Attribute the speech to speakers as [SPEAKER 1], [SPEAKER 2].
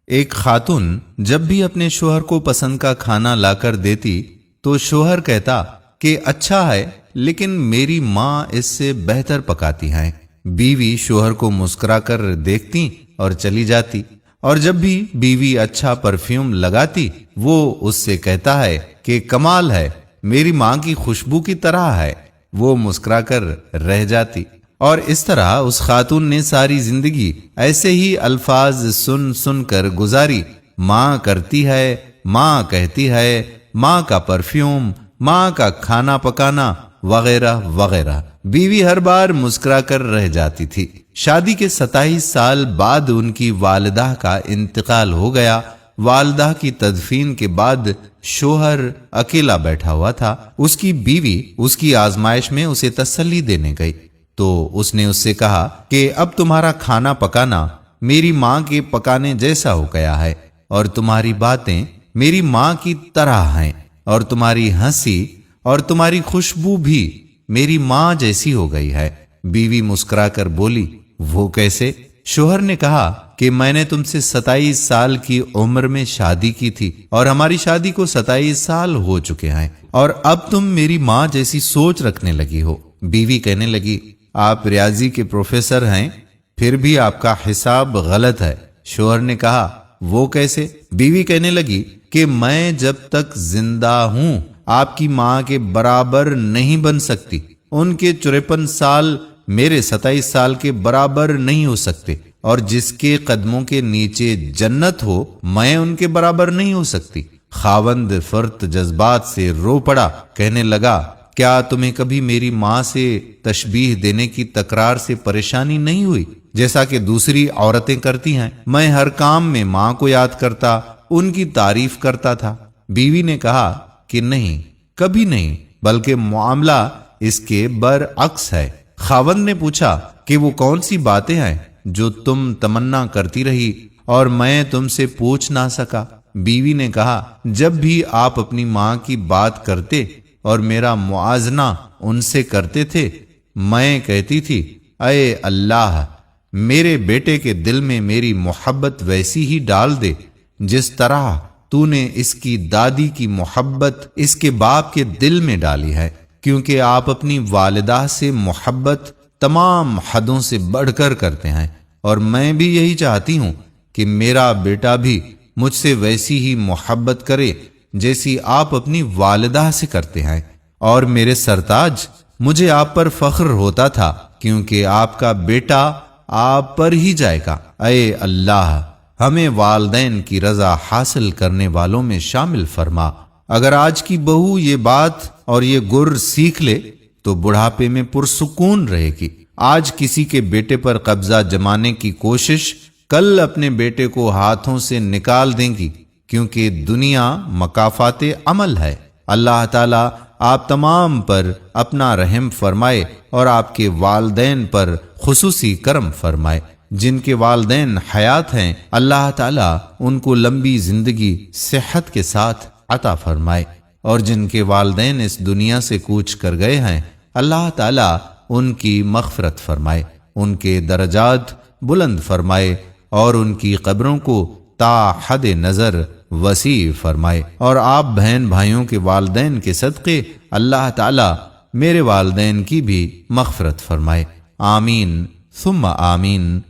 [SPEAKER 1] ایک خاتون جب بھی اپنے شوہر کو پسند کا کھانا لا کر دیتی تو شوہر کہتا کہ اچھا ہے لیکن میری ماں اس سے بہتر پکاتی ہیں۔ بیوی شوہر کو مسکرا کر دیکھتی اور چلی جاتی، اور جب بھی بیوی اچھا پرفیوم لگاتی وہ اس سے کہتا ہے کہ کمال ہے، میری ماں کی خوشبو کی طرح ہے۔ وہ مسکرا کر رہ جاتی، اور اس طرح اس خاتون نے ساری زندگی ایسے ہی الفاظ سن سن کر گزاری۔ ماں کرتی ہے، ماں کہتی ہے، ماں کا پرفیوم، ماں کا کھانا پکانا وغیرہ وغیرہ۔ بیوی ہر بار مسکرا کر رہ جاتی تھی۔ شادی کے 27 سال بعد ان کی والدہ کا انتقال ہو گیا۔ والدہ کی تدفین کے بعد شوہر اکیلا بیٹھا ہوا تھا۔ اس کی بیوی اس کی آزمائش میں اسے تسلی دینے گئی تو اس نے اس سے کہا کہ اب تمہارا کھانا پکانا میری ماں کے پکانے جیسا ہو گیا ہے، اور تمہاری باتیں میری ماں کی طرح ہیں، اور تمہاری ہنسی اور تمہاری خوشبو بھی میری ماں جیسی ہو گئی ہے۔ بیوی مسکرا کر بولی، وہ کیسے؟ شوہر نے کہا کہ میں نے تم سے 27 سال کی عمر میں شادی کی تھی، اور ہماری شادی کو 27 سال ہو چکے ہیں، اور اب تم میری ماں جیسی سوچ رکھنے لگی ہو۔ بیوی کہنے لگی، آپ ریاضی کے پروفیسر ہیں، پھر بھی آپ کا حساب غلط ہے۔ شوہر نے کہا، وہ کیسے؟ بیوی کہنے لگی کہ میں جب تک زندہ ہوں آپ کی ماں کے برابر نہیں بن سکتی۔ ان کے 53 سال میرے 27 سال کے برابر نہیں ہو سکتے، اور جس کے قدموں کے نیچے جنت ہو میں ان کے برابر نہیں ہو سکتی۔ خاوند فرت جذبات سے رو پڑا، کہنے لگا، کیا تمہیں کبھی میری ماں سے تشبیہ دینے کی تکرار سے پریشانی نہیں ہوئی جیسا کہ دوسری عورتیں کرتی ہیں؟ میں ہر کام میں ماں کو یاد کرتا، ان کی تعریف کرتا تھا۔ بیوی نے کہا کہ نہیں، کبھی نہیں، بلکہ معاملہ اس کے برعکس ہے۔ خاوند نے پوچھا کہ وہ کون سی باتیں ہیں جو تم تمنا کرتی رہی اور میں تم سے پوچھ نہ سکا؟ بیوی نے کہا، جب بھی آپ اپنی ماں کی بات کرتے اور میرا موازنہ ان سے کرتے تھے، میں کہتی تھی، اے اللہ، میرے بیٹے کے دل میں میری محبت ویسی ہی ڈال دے جس طرح تو نے اس کی دادی کی محبت اس کے باپ کے دل میں ڈالی ہے، کیونکہ آپ اپنی والدہ سے محبت تمام حدوں سے بڑھ کر کرتے ہیں، اور میں بھی یہی چاہتی ہوں کہ میرا بیٹا بھی مجھ سے ویسی ہی محبت کرے جیسی آپ اپنی والدہ سے کرتے ہیں۔ اور میرے سرتاج، مجھے آپ پر فخر ہوتا تھا کیونکہ آپ کا بیٹا آپ پر ہی جائے گا۔ اے اللہ، ہمیں والدین کی رضا حاصل کرنے والوں میں شامل فرما۔ اگر آج کی بہو یہ بات اور یہ گر سیکھ لے تو بڑھاپے میں پرسکون رہے گی۔ آج کسی کے بیٹے پر قبضہ جمانے کی کوشش کل اپنے بیٹے کو ہاتھوں سے نکال دیں گی، کیونکہ دنیا مکافات عمل ہے۔ اللہ تعالیٰ آپ تمام پر اپنا رحم فرمائے اور آپ کے والدین پر خصوصی کرم فرمائے۔ جن کے والدین حیات ہیں، اللہ تعالیٰ ان کو لمبی زندگی صحت کے ساتھ عطا فرمائے، اور جن کے والدین اس دنیا سے کوچ کر گئے ہیں، اللہ تعالیٰ ان کی مغفرت فرمائے، ان کے درجات بلند فرمائے، اور ان کی قبروں کو تا حد نظر وسیع فرمائے۔ اور آپ بہن بھائیوں کے والدین کے صدقے اللہ تعالیٰ میرے والدین کی بھی مغفرت فرمائے۔ آمین ثم آمین۔